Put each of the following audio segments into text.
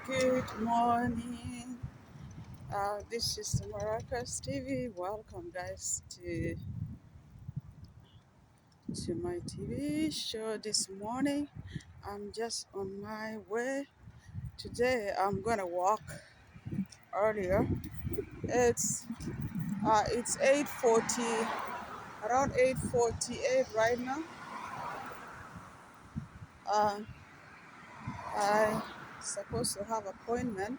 Good morning. This is Maracas TV. Welcome, guys, to my TV show this morning. I'm just on my way. Today, I'm gonna walk earlier. It's 8:40, around 8:48 right now. Uh, I supposed to have appointment,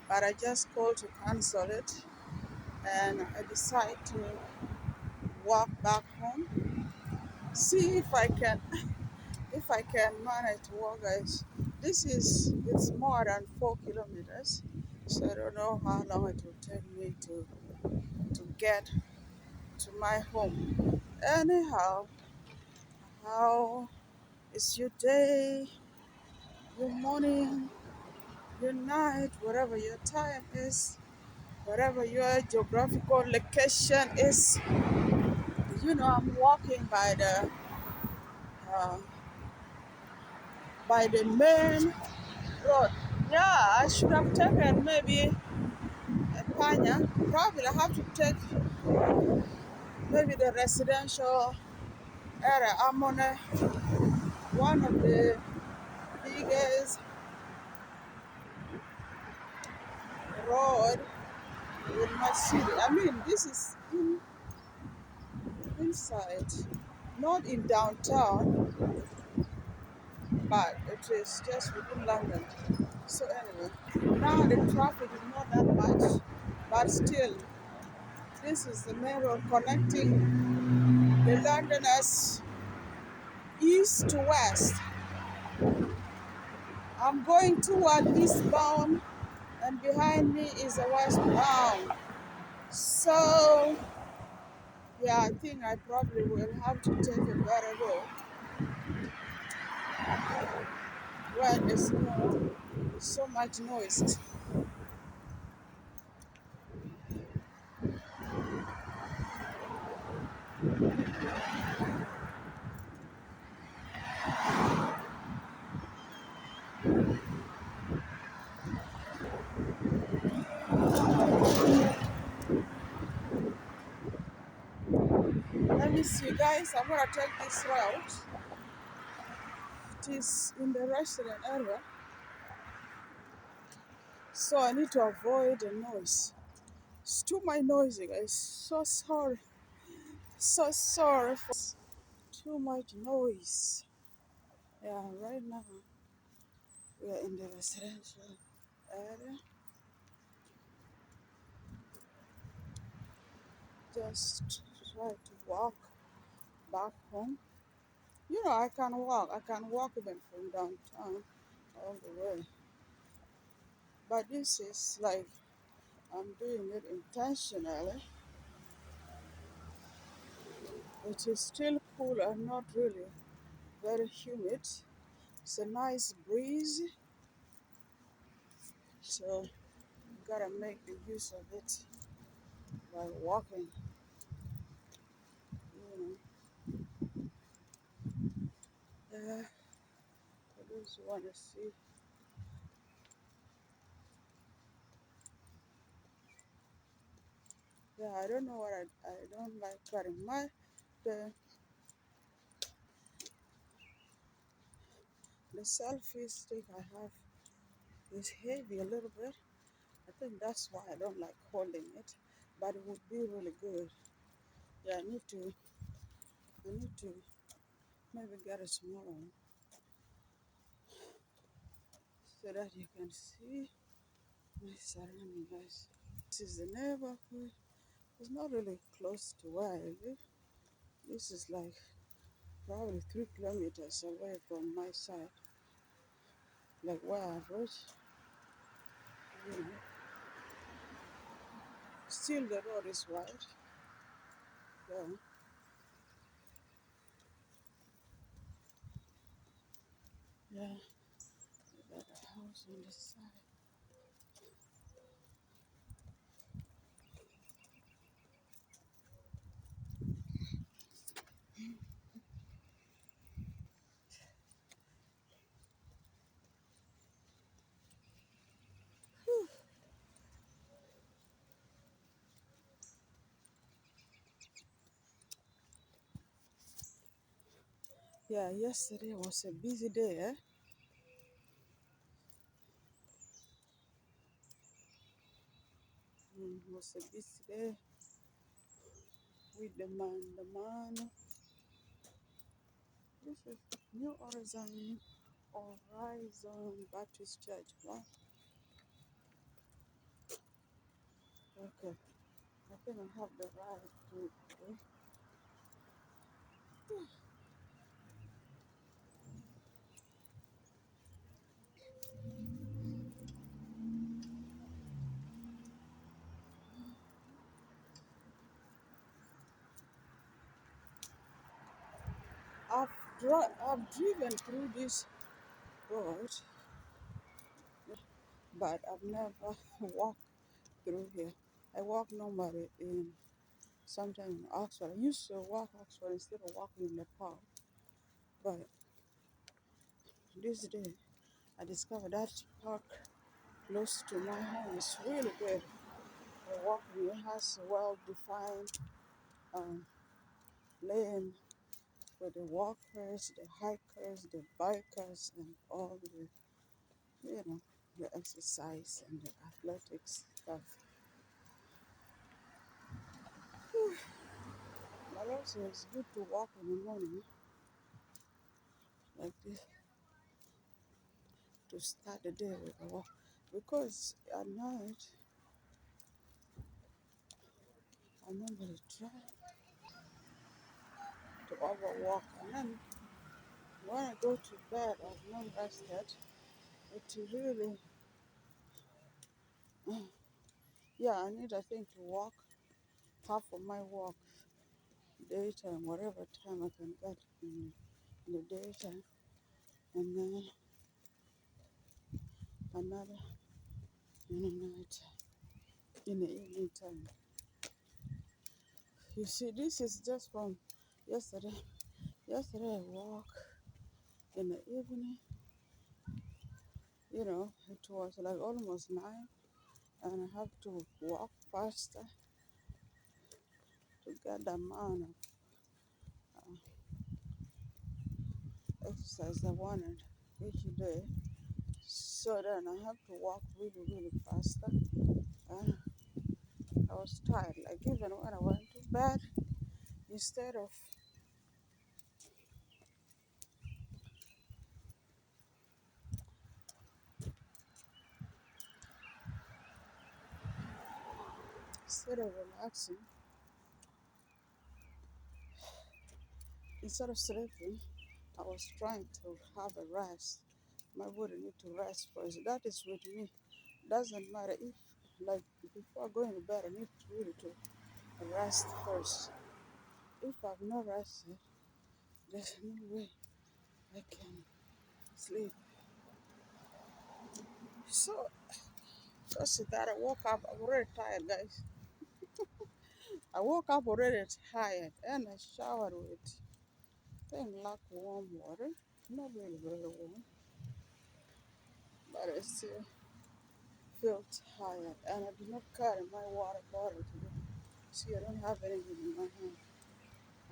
but I just called to cancel it, and I decide to walk back home. See if I can manage to walk, guys. It's more than 4 kilometers, so I don't know how long it will take me to get to my home. Anyhow, how is your day, your morning, your night, whatever your time is, whatever your geographical location is? I'm walking uh, by the main road. Yeah, I should have taken maybe Panya. Probably I have to take maybe the residential area. I'm on one of the biggest road in my city. I mean, this is inside, not in downtown, but it is just within London. So anyway, now the traffic is not that much, but still, this is the main road connecting the Londoners east to west. I'm going toward eastbound, and behind me is a westbound. So, yeah, I think I probably will have to take a better road where there's so much noise. Let me see, guys. I'm gonna take this route. It is in the restaurant area, so I need to avoid the noise. It's too much noisy, guys. So sorry. So sorry for too much noise. Yeah, right now we are in the residential area. Just try to walk back home. I can walk. I can walk even from downtown all the way. But this is like I'm doing it intentionally. It is still cool and not really very humid. It's a nice breeze, so you gotta make the use of it by walking. You for those who wanna see. Yeah, I don't know what I don't like very much. The the selfie stick I have is heavy a little bit. I think that's why I don't like holding it, but it would be really good. Yeah, I need to maybe get a smaller one so that you can see my surrounding, guys. This is the neighborhood. It's not really close to where I live. This is like probably 3 kilometers away from my side, like where I've reached. You know, still the road is wide. Yeah, yeah. We got a house on this side. Yeah, yesterday was a busy day, eh? It was a busy day with the man. This is New Horizon Baptist Church. Wow. Okay. I think I have the right to. I've driven through this road, but I've never walked through here. I walk normally in sometimes in Oxford. I used to walk Oxford instead of walking in the park, but this day I discovered that park close to my home is really good for walking. It has a well-defined um, lane for the walkers, the hikers, the bikers, and all the exercise and the athletics stuff. But also, it's good to walk in the morning like this to start the day with a walk. Because at night, I normally try to overwalk. And then when I go to bed, I've not rested. It really, yeah, I need, I think, to walk half of my walk daytime, whatever time I can get in the daytime, and then another in the night, in the evening time. You see, this is just from yesterday. Yesterday I walked in the evening, it was like almost 9, and I have to walk faster to get the amount of exercise I wanted each day. So then I have to walk really, really faster. And I was tired. Like even when I went to bed, instead of instead of relaxing, instead of sleeping, I was trying to have a rest. My body need to rest first. That is with me. Doesn't matter if, like, before going to bed, I need to really to rest first. If I've not rested, there's no way I can sleep. So just that I woke up, I'm already tired, guys. I woke up already tired, and I showered with thing like warm water. Not really very warm, but I still feel tired, and I did not carry my water bottle today. See, I don't have anything in my hand.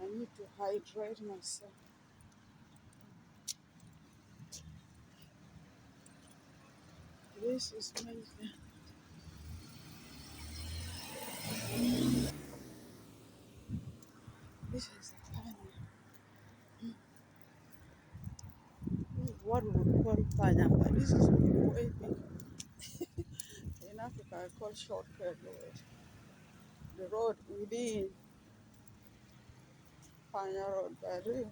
I need to hydrate myself. This is amazing. This is the kind this is what we would call pineapple. This is way big. In Africa, I call shortcut road. The road within Panya Road, but real.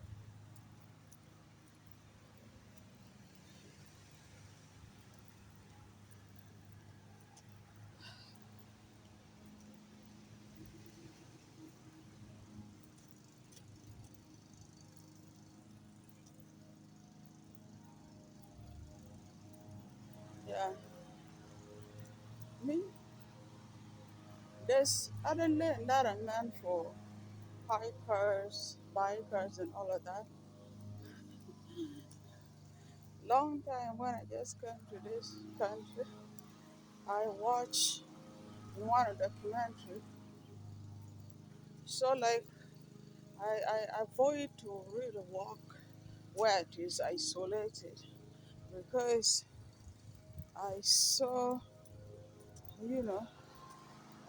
Yeah, me, there's other lane that are meant for hikers, bikers, and all of that. Long time when I just came to this country, I watched in one of the documentary. So like I avoid to really walk where it is isolated because I saw, you know,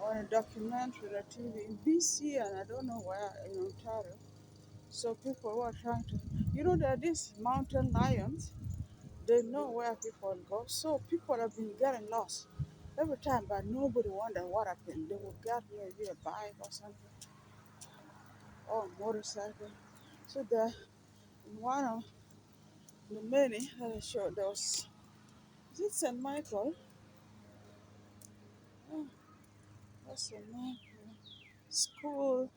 on a documentary on TV in BC and I don't know where in Ontario. So people were trying to, there are these mountain lions. They know where people go. So people have been getting lost every time, but nobody wondered what happened. They would get maybe a bike or something or a motorcycle. So there, in one of the many that I showed, there was, is it St. Michael? Oh, that's St. Michael School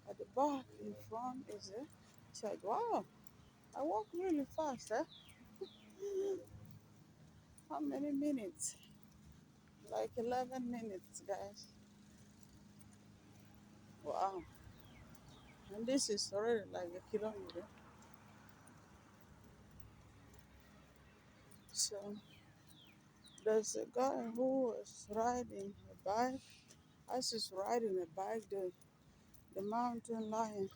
at the back in front is it? I said, wow, I walk really fast, eh? How many minutes? Like 11 minutes, guys. Wow. And this is already like a kilometer. So there's a guy who was riding a bike. As he's riding a bike, the mountain lion.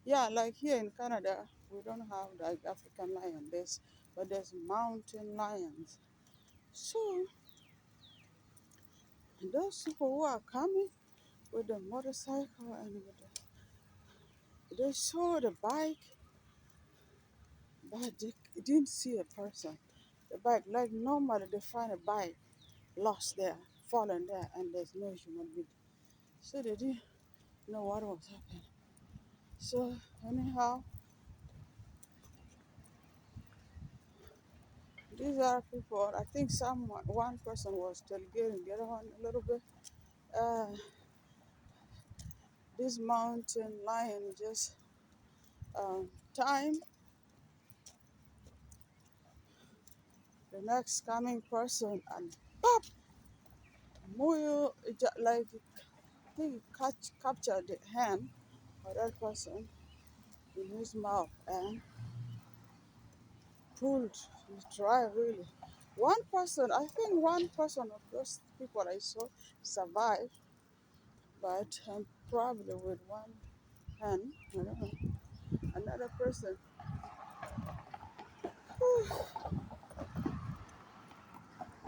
Yeah, like here in Canada, we don't have like African lion. But there's mountain lions. So those people who are coming with the motorcycle and they saw the bike, but they didn't see a person. The bike, like normally they find a bike lost there, fallen there, and there's no human being. So they didn't know what was happening. So anyhow, these are people. I think one person was tailgating the other one a little bit. Uh, this mountain lion just time the next coming person and pop, Muyo, like I think he captured the hand of that person in his mouth and pulled. He tried really. One person of those people I saw survived, but probably with one hand. I don't know. Another person.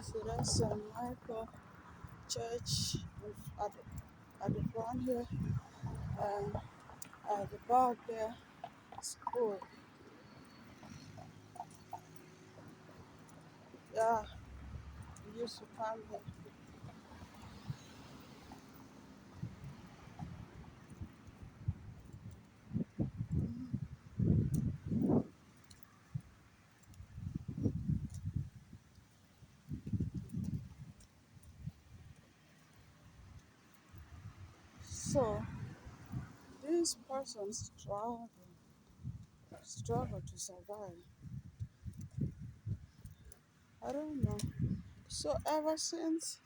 So that's St. Michael Church at the front here, and at the back there, school. Yeah, we used to come here. So these persons struggle to survive. I don't know. So ever since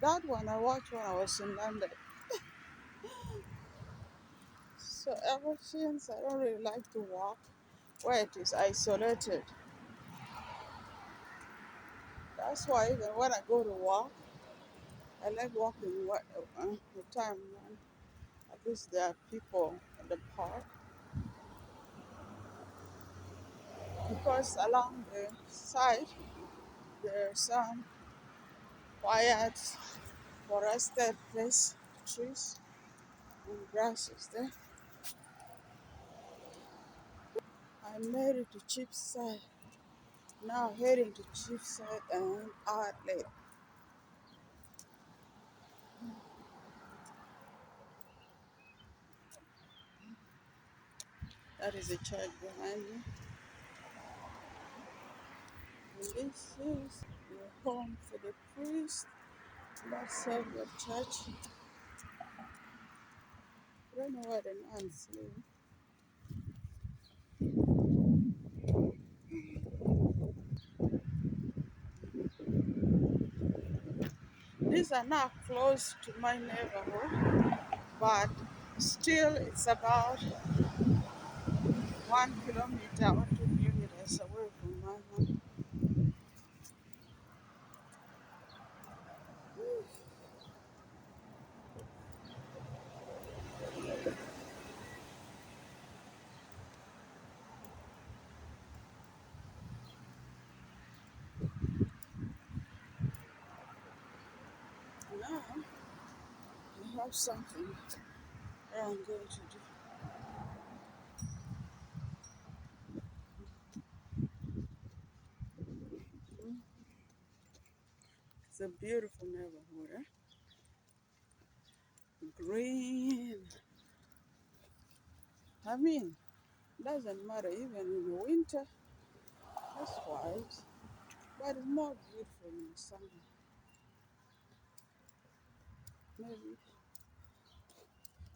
that one I watched when I was in London. So ever since I don't really like to walk where it is isolated. That's why even when I go to walk, I like walking the time when at least there are people in the park because along the side there are some quiet forested place, trees and grasses there. I made it to Cheapside. Now heading to Cheapside and Outlet. That is a church behind me. And this is the home for the priest that serve the church. I don't know where the nuns live. These are not close to my neighborhood, but still it's about 1 kilometer or 2 kilometers away from my home. have something that I'm going to do. It's a beautiful neighborhood, eh? Green. I mean, doesn't matter even in the winter. That's white, but it's more beautiful in the summer. Maybe,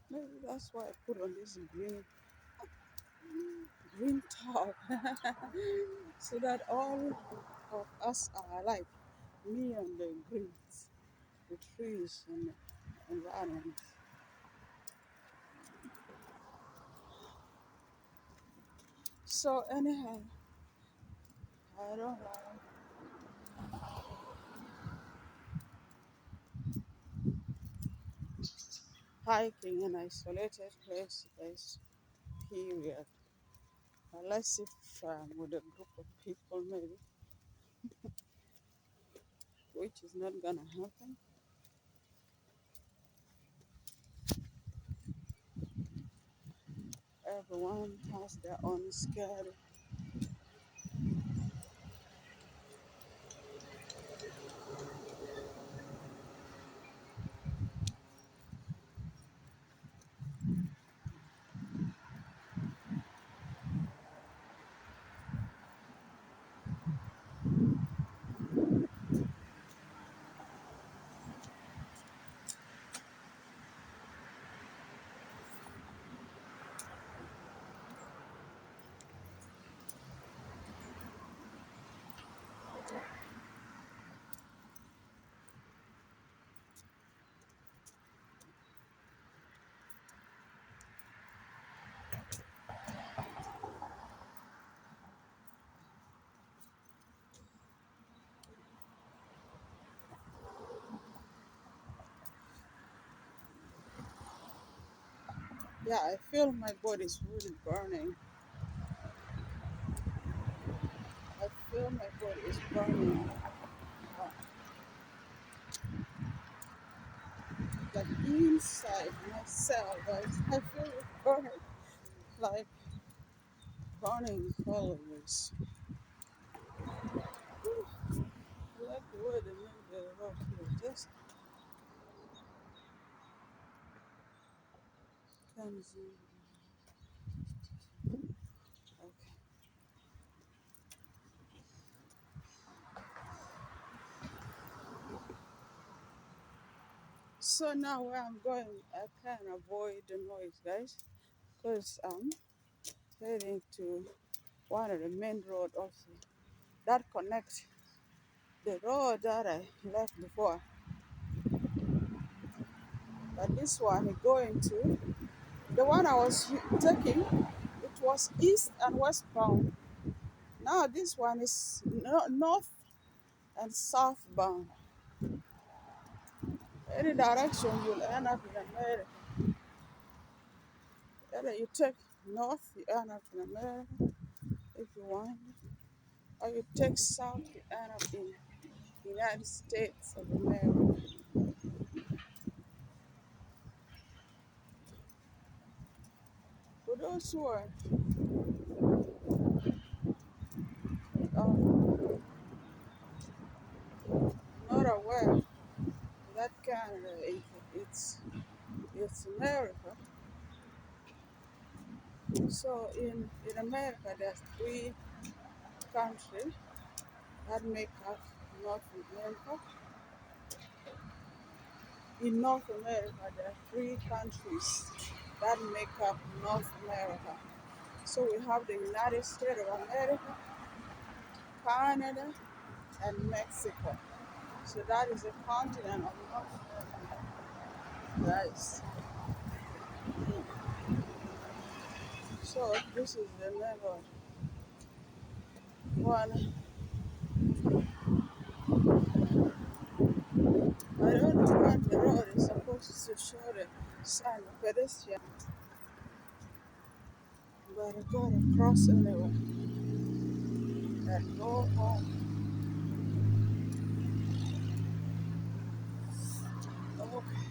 maybe that's why I put on this green top, so that all of us are alike. Me and the greens, the trees and the environment. So anyhow, I don't know. Hiking in isolated places, period. Unless if with a group of people, maybe, which is not gonna happen. Everyone has their own schedule. Yeah, I feel my body's really burning. I feel my body is burning. uh, like inside myself. I feel it burning, like burning always. I like the way they make the road here. Just comes in. Okay. So now where I'm going, I can avoid the noise, guys, because I'm heading to one of the main road also that connects the road that I left before. But this one is going to the one I was taking. It was east and westbound. Now this one is north and southbound. Any direction you'll end up in America. Either you take north, you end up in America if you want, or you take south, you end up in the United States of America. For those who are um, not aware that Canada it's America. So in America there's three countries that make up North America. In North America there are three countries that make up North America. So we have the United States of America, Canada, and Mexico. So that is a continent of North America, guys. So this is the level one. I don't know what the road is supposed to show the sign of pedestrian, but I gotta cross anyway and go home. Okay.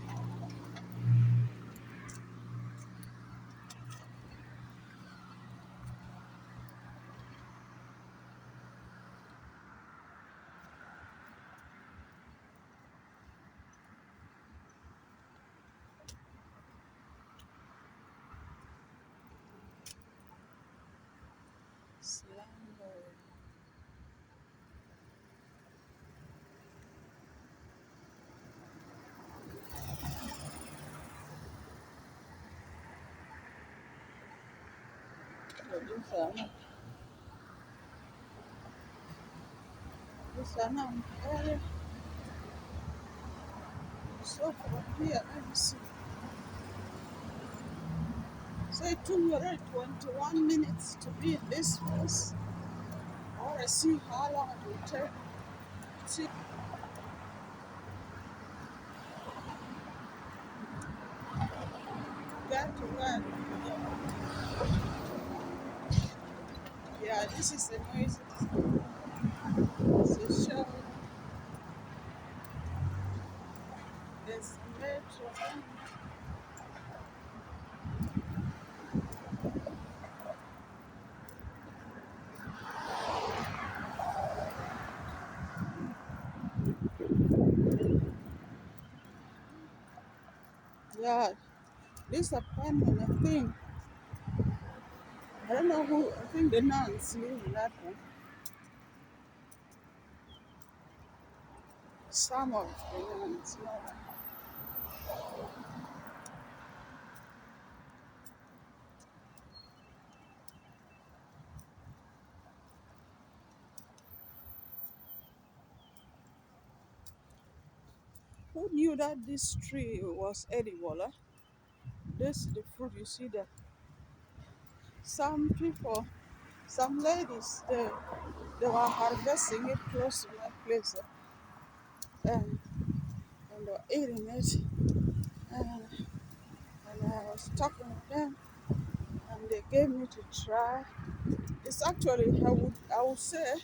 This are not very so from here. Let me see. So it took me already 21 minutes to be in this place. I want to see how long it will take to get to where. Yeah, this is the noise. It's a show. There's a metro. Yeah, this apartment, I think, I don't know who, I think the nuns live in that one. Some of the nuns, not. Who knew that this tree was edible? Eh? This the fruit you see there. Some people, some ladies, they were harvesting it close to my place, and they were eating it. And, and I was talking with them, and they gave me to try. It's actually, I would say,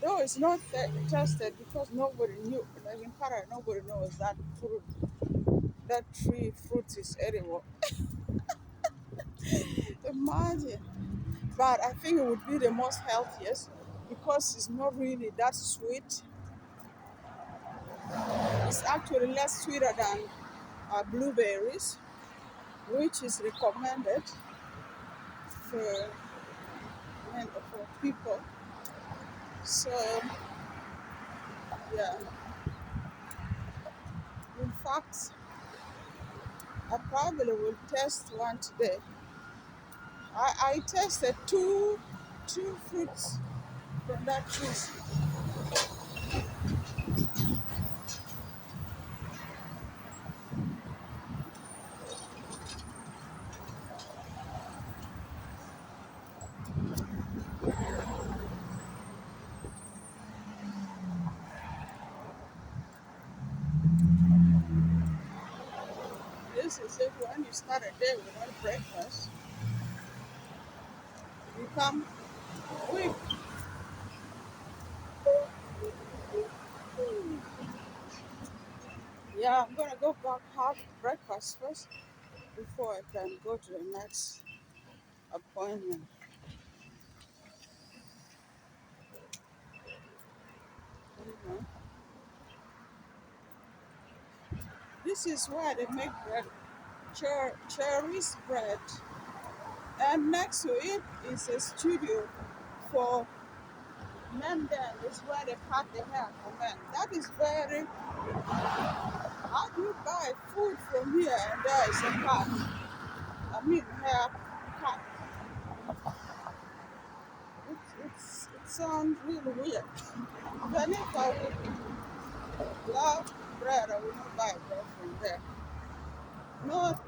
though it's not tested because nobody knew, like in Para, nobody knows that fruit, that tree fruit is edible. Imagine. But I think it would be the most healthiest because it's not really that sweet. It's actually less sweeter than blueberries, which is recommended for, for people. So, yeah, in fact, I probably will test one today. I tasted two fruits from that tree. This is it when you start a day without breakfast, you become weak. Yeah, I'm gonna go back have breakfast first before I can go to the next appointment. You know. This is where they make bread, cherries bread, and next to it is a studio for men. There is where they cut the hair for men. That is very. How do you buy food from here and there is a cut? I mean hair cut. It sounds really weird. Even if I would love bread, I would not buy bread from there. Not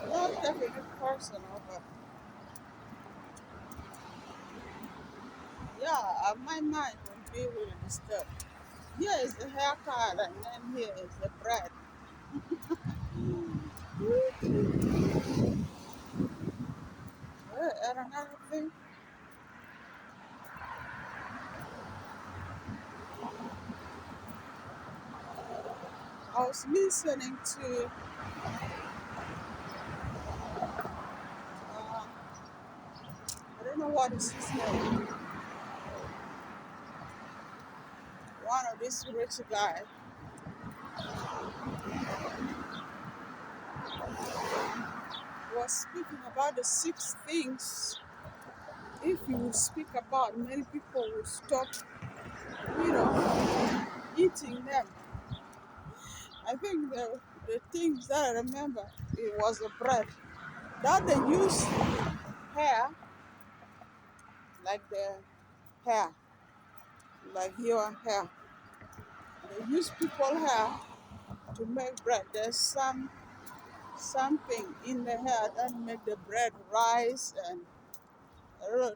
not definitely personal, but yeah, my mind will be really disturbed. Here is the haircut, and then here is the bread. And another thing, I was listening to I don't know what is his name, one of these rich guy was speaking about the 6 things. If you would speak about, many people would stop, eating them. I think the things that I remember it was the bread that they use hair like the hair, like your hair. They use people hair to make bread. There's something in the hair that make the bread rise and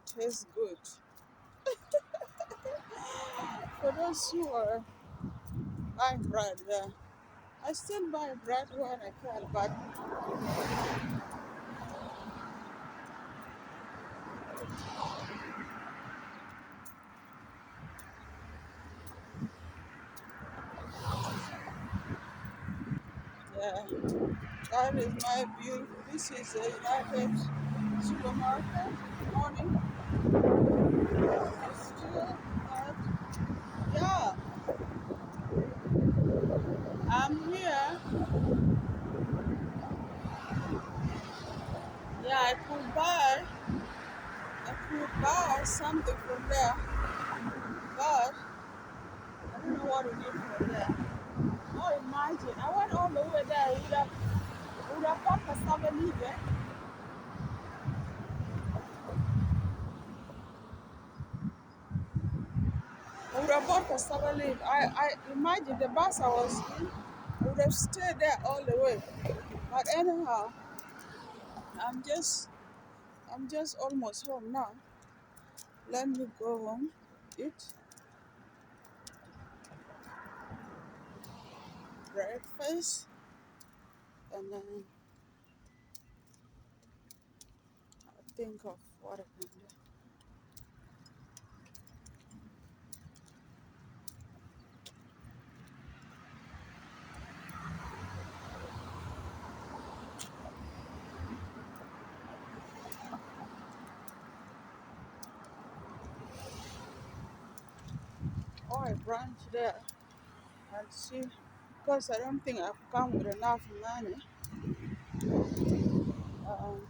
taste good. For those who are buying bread, yeah. I still buy bread when I can, but yeah, that is my view. This is a United supermarket. Morning. It's still not. Yeah, I'm here. Yeah, I could buy something from there, but I don't know what to do from there. Oh, imagine, I went all the way there. I would have bought cassava leaf. I would have bought cassava leaf. I imagine the bus I was in. I would have stayed there all the way. But anyhow, I'm just I'm just almost home now. Let me go home, eat breakfast, and then think of what I can do. Or I branch there and see, because I don't think I've come with enough money. Um,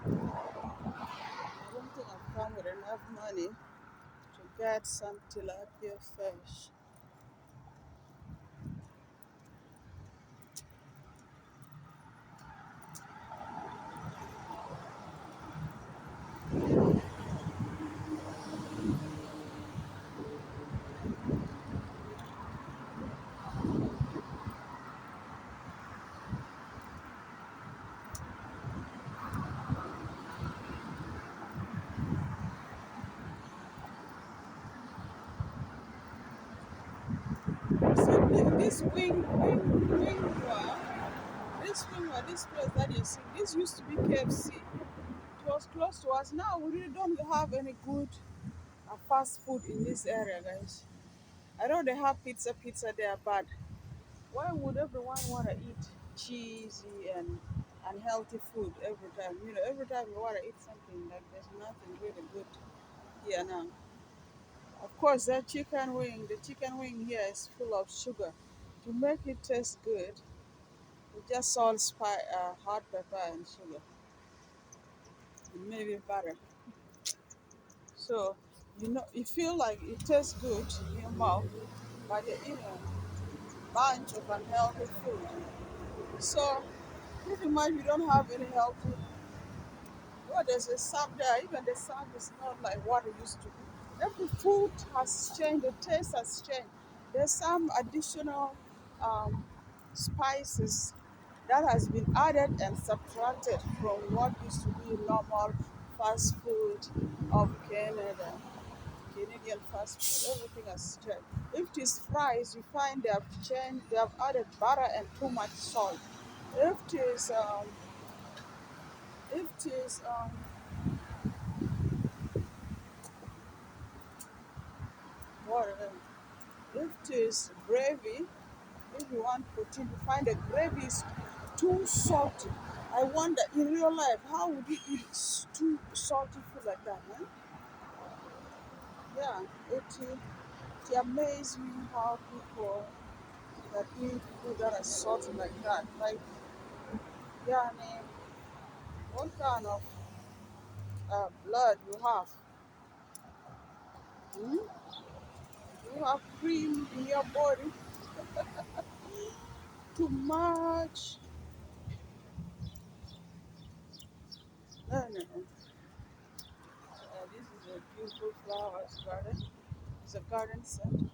I don't think I've come with enough money to get some tilapia fish. So this place that you see, this used to be KFC. It was close to us. Now we really don't have any good fast food in this area, guys. I know they have pizza there, but why would everyone want to eat cheesy and unhealthy food every time? Every time you want to eat something, like there's nothing really good here now. Of course, the chicken wing here is full of sugar. To make it taste good, you just salt, hot pepper, and sugar, and maybe butter. So, you feel like it tastes good in your mouth, but you're eating a bunch of unhealthy food. So, pretty much we don't have any healthy. Well, there's a sub there. Even the sub is not like what it used to be. Every food has changed. The taste has changed. There's some additional um, spices that has been added and subtracted from what used to be normal fast food of Canada. Canadian fast food, everything has changed. If it is fries, you find they have changed. They have added butter and too much salt. If it is if it is what if it is gravy, if you want protein, you find the gravy is too salty. I wonder in real life how would you eat too salty food like that, man? Yeah, it amazes me how people that eat food that are salty like that. Like, yeah, I mean, what kind of blood you have? Hmm? You have cream in your body too much. No, no, no. beautiful flowers garden. It's a garden center.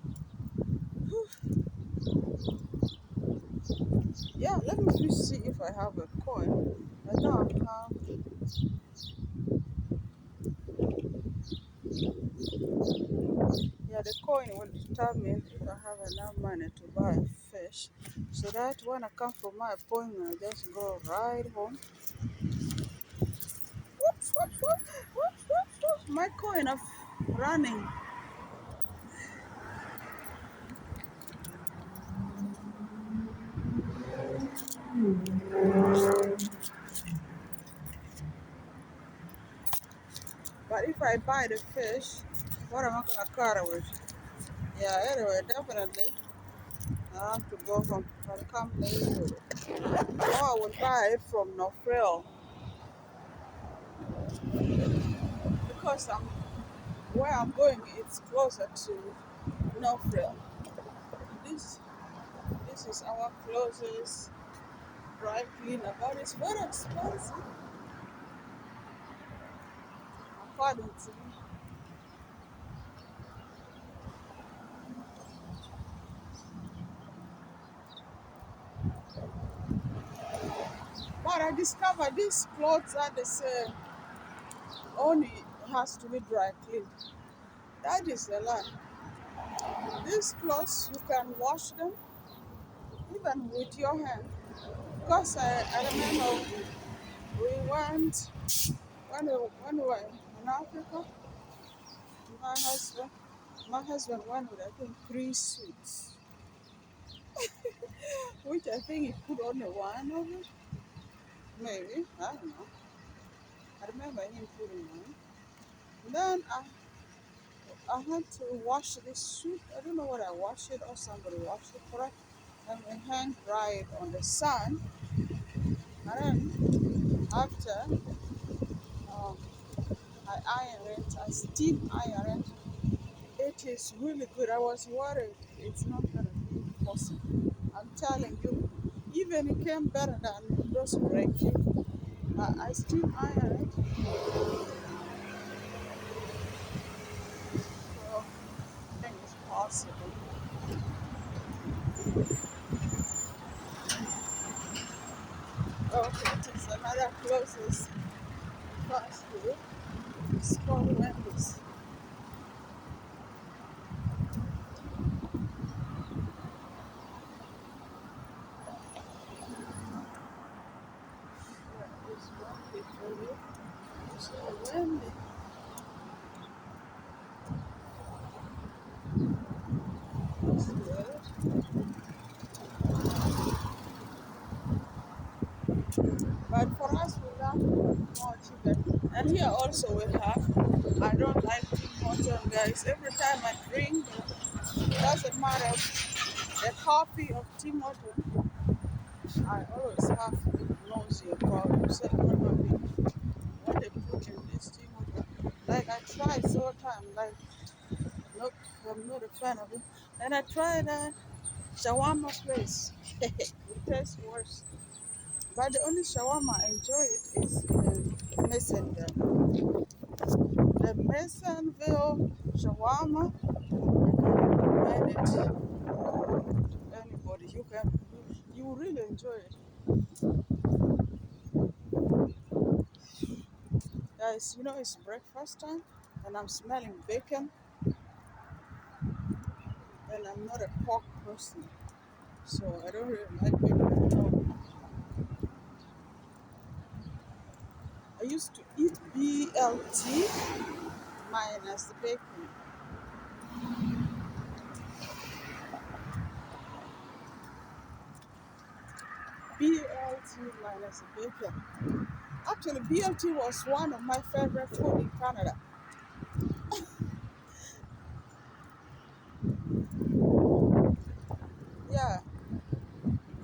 Yeah, let me just see if I have a coin. I don't have. Yeah, the coin will determine if I have enough money to buy a fish. So that when I come for my appointment, I just go right home. Whoops, whoops, whoops, whoops, whoops, whoops. My coin of running. But if I buy the fish, what am I gonna carry with? Yeah, anyway, definitely I have to go home. I'll come later. Or I will buy it from Nofrel because where I'm going it's closer to Nofrel. This this is our closest dry cleaner, but it's very expensive according to me. But I discovered these clothes are the same, only has to be dry cleaned. That is a lie. These clothes you can wash them even with your hand. Because I remember we went when we were in Africa, my husband my husband went with I think 3 suits, which I think he put only one of it. Maybe. I don't know. I remember him putting one. Then I had to wash this suit. I don't know whether I washed it or somebody washed it for it. And we hand dry it on the sun. And then after um, I iron it, I steam iron it. It is really good. I was worried it's not gonna be possible. I'm telling you, even it came better than those breaking. I steam iron it, so I think it's possible. Okay, it is another closest fast food. It's called Wendy's. Wendy's, Wendy's, Wendy's. So Wendy's is good. But for us, we love more chicken. And here also we have. I don't like Tim Hortons, guys. Every time I drink, it doesn't matter the coffee of Tim Hortons, I always have nausea problems. So I don't know what they put in this Tim Hortons. Like I tried several times, like nope, I'm not a fan of it. And I tried a shawarma place. It tastes worse. But the only shawarma I enjoy it is Messenger. The Masonville shawarma, I can recommend it to anybody. You really enjoy it. Guys, it's breakfast time and I'm smelling bacon and I'm not a pork person. So I don't really like bacon at all. I used to eat BLT minus the bacon. BLT minus the bacon. Actually, BLT was one of my favorite food in Canada. Yeah,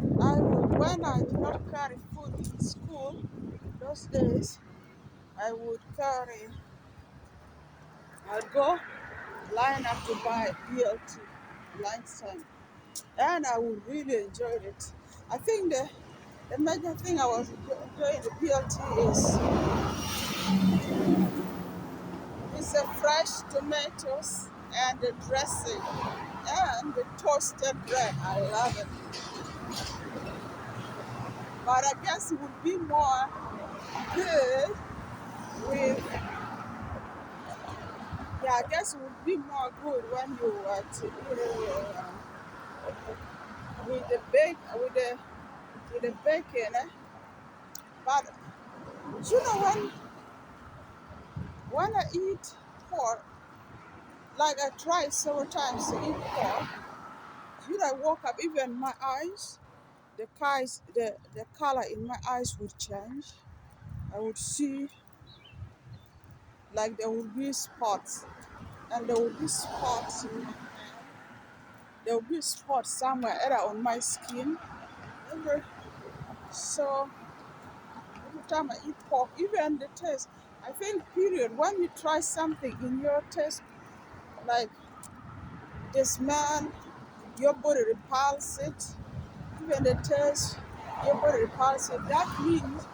when I did not carry food in school, those days, I would carry, I'd go line up to buy BLT lunchtime, and I would really enjoy it. I think the major thing I was enjoying the BLT is the fresh tomatoes and the dressing and the toasted bread. I love it. But I guess it would be more good with, yeah, I guess it would be more good when you were to eat it with the with the bacon. Eh? But you know when I eat pork, like I tried several times to eat pork, when I woke up, even my eyes, the color in my eyes would change. I would see like there would be spots, and there would be spots in my hand. There would be spots somewhere, either on my skin. Every, so every time I eat pork, even the taste, I feel period when you try something in your taste, like the smell, your body repulses it. Even the taste, your body repulses it. That means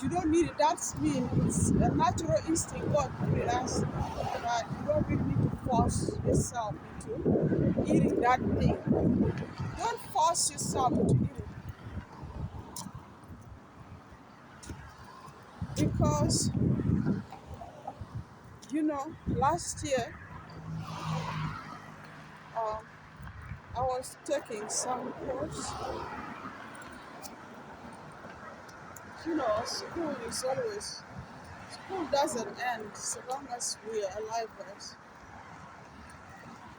you don't need it. That means it's a natural instinct God put in us that you don't really need to force yourself into eating that thing. Don't force yourself into eating because last year um, I was taking some course. School is always school doesn't end so long as we are alive, guys.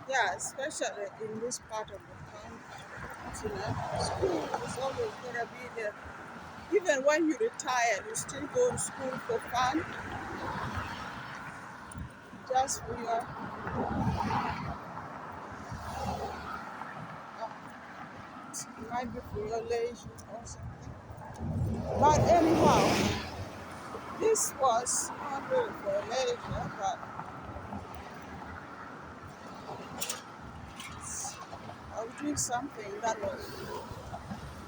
Yeah, especially in this part of the country, school is always gonna be there. Even when you retire, you still go to school for fun, just for your, it might be for your leisure or something. But anyhow, this was not really for leisure, but I was doing something that was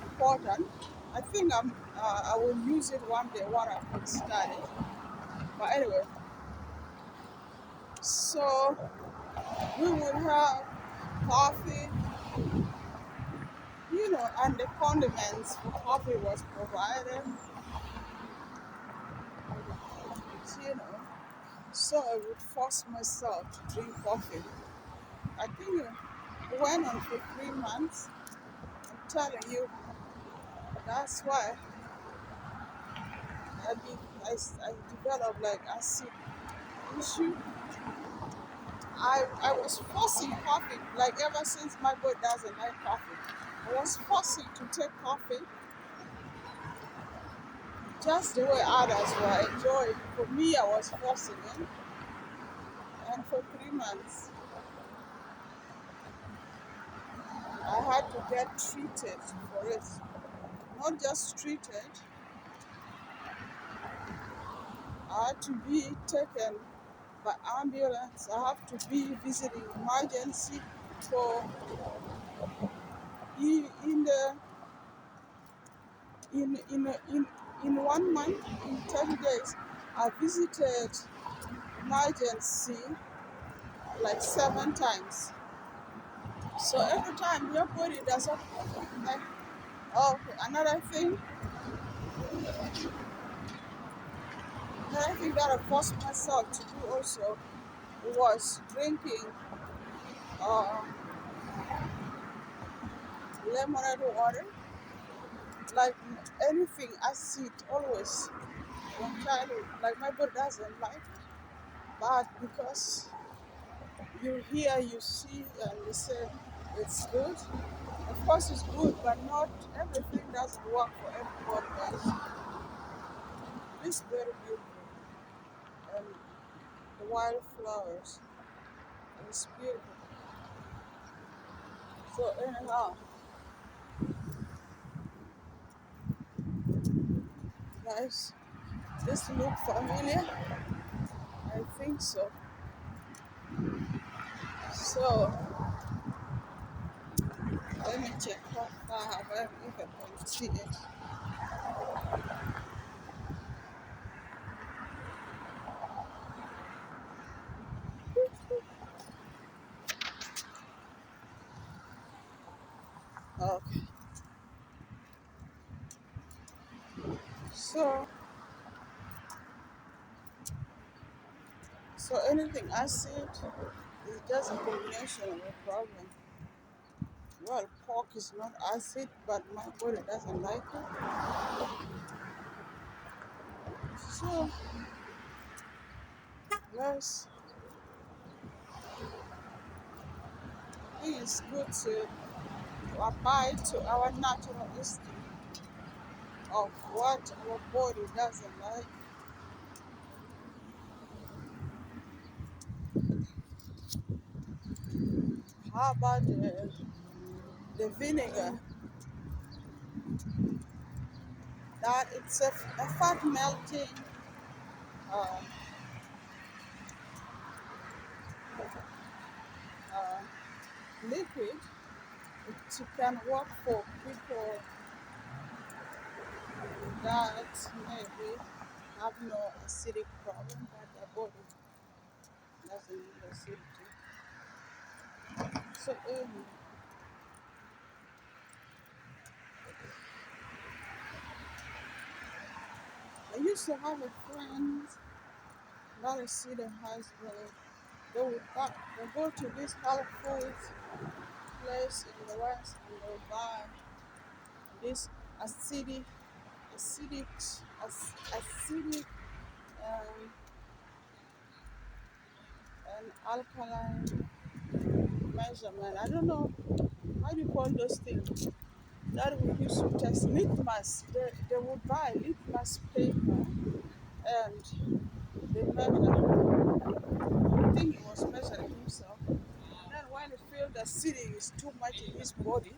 important. I think I will use it one day when I can study. But anyway, so we would have coffee, and the condiments for coffee was provided, you know. So I would force myself to drink coffee. I think it went on for 3 months. I'm telling you, that's why I developed like acid issue. I was forcing coffee, like ever since my boy doesn't like coffee. I was forcing to take coffee just the way others were enjoying. For me, I was forcing it. And for 3 months, I had to get treated for it. Not just treated, I had to be taken by ambulance. I have to be visiting emergency for in the in 1 month, in 10 days. I visited emergency like 7 times. So every time your body doesn't like, oh, okay. Another thing that I forced myself to do also was drinking uh, lemonade water. Like anything acid always from childhood. Like my body doesn't like it, but because you hear, you see, and you say it's good. Of course, it's good, but not everything doesn't work for everybody. Guys. It's very beautiful, and the wildflowers, and it's beautiful. So anyhow, guys, this look familiar. I think so. So let me check how far have I if I can see it. Okay. So, so anything acid is just a combination of a problem. Well, pork is not acid, but my body doesn't like it. So, let's, I think it's good to abide to our natural instinct of what our body doesn't like. How about the vinegar? That it's a fat melting uh, uh, liquid. It can work for people that maybe have no acidic problem, but their body doesn't need acidity. So, I used to have a friend that I see the husband. They go to this health food place in the West and they'll buy this acidic, acidic, acidic um, and alkaline measurement. I don't know how do you call those things that we used to test litmus. They would buy litmus paper and they measure. I think he was measuring himself. Then when he felt the acidity is too much in his body,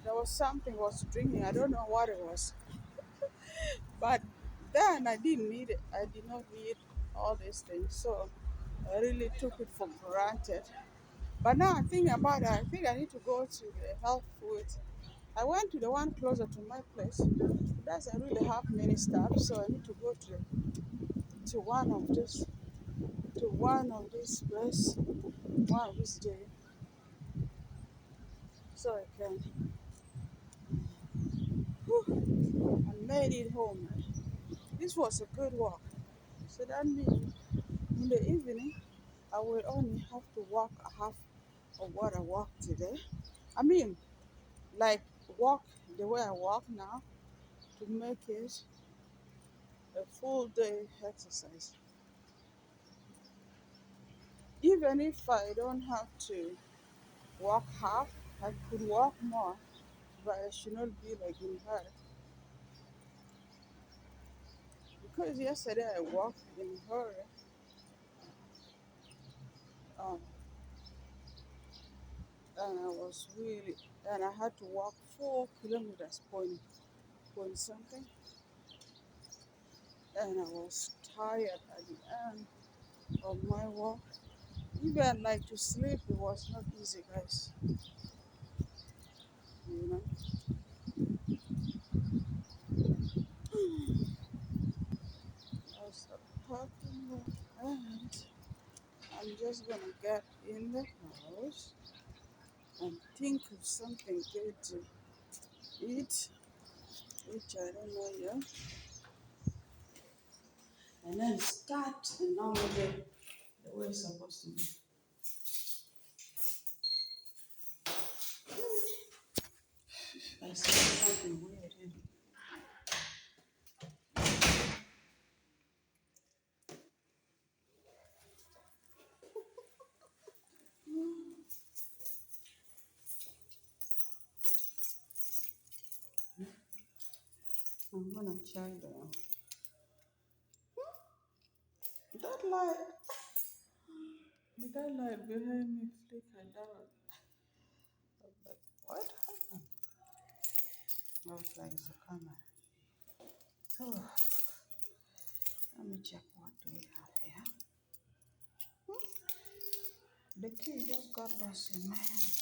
there was something was drinking. I don't know what it was, but then I didn't need it. I did not need all these things, so I really took it for granted. But now I think about it, I think I need to go to the health food. I went to the one closer to my place. It doesn't really have many stuff, so I need to go to one of this to one of these place one of this day so I can. I made it home. This was a good walk. So that means in the evening I will only have to walk half of what I walked today. I mean, like walk the way I walk now to make it a full day exercise. Even if I don't have to walk half, I could walk more, but I should not be like in hurry. Because yesterday I walked in hurry, um, and I was really, and I had to walk 4 kilometers, point something, and I was tired at the end of my walk. Even like to sleep, it was not easy, guys. You know, I was a parking lot, and I'm just gonna get in the house and think of something good to eat, which I don't know yet, and then start the normal day the way it's supposed to be. I see something weird in. I'm gonna check that light. That light behind me flickered out. I was like, what happened? I was like, it's a camera. So let me check what do we have here. The key just got lost in my hand.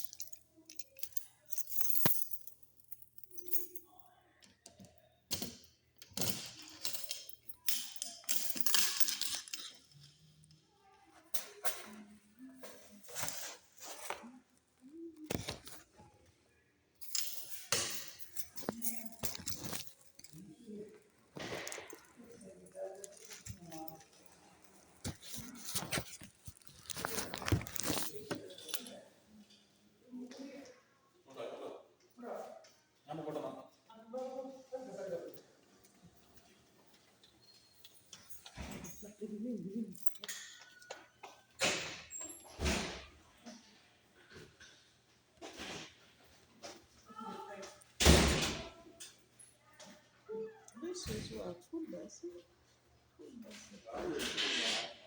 this is what? Food basket? Food basket.